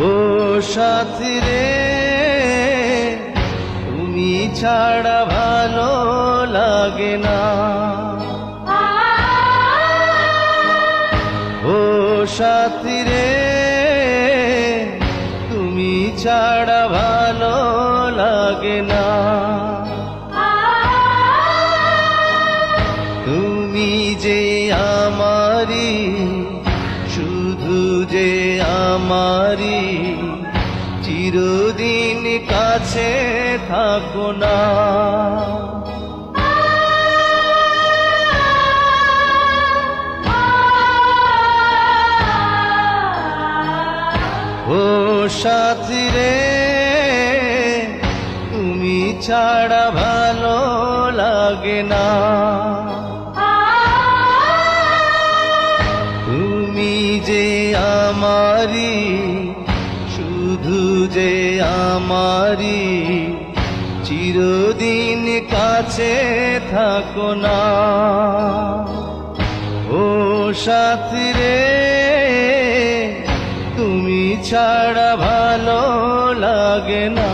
ও সাথী রে, তুমি ছাড়া ভালো লাগে না। ও সাথী রে, তুমি ছাড়া ভালো লাগে না। তুমি যে আমারি, শুধু যে আমারি, চিরদিন কাছে থাকো না। ও সাথী রে, তুমি ছাড়া ভালো লাগে না। তুমি যে আমারি, শুধু যে আমারি, চিরদিন কাছে থাকো না। ও সাথী রে, তুমি ছাড়া ভালো লাগে না।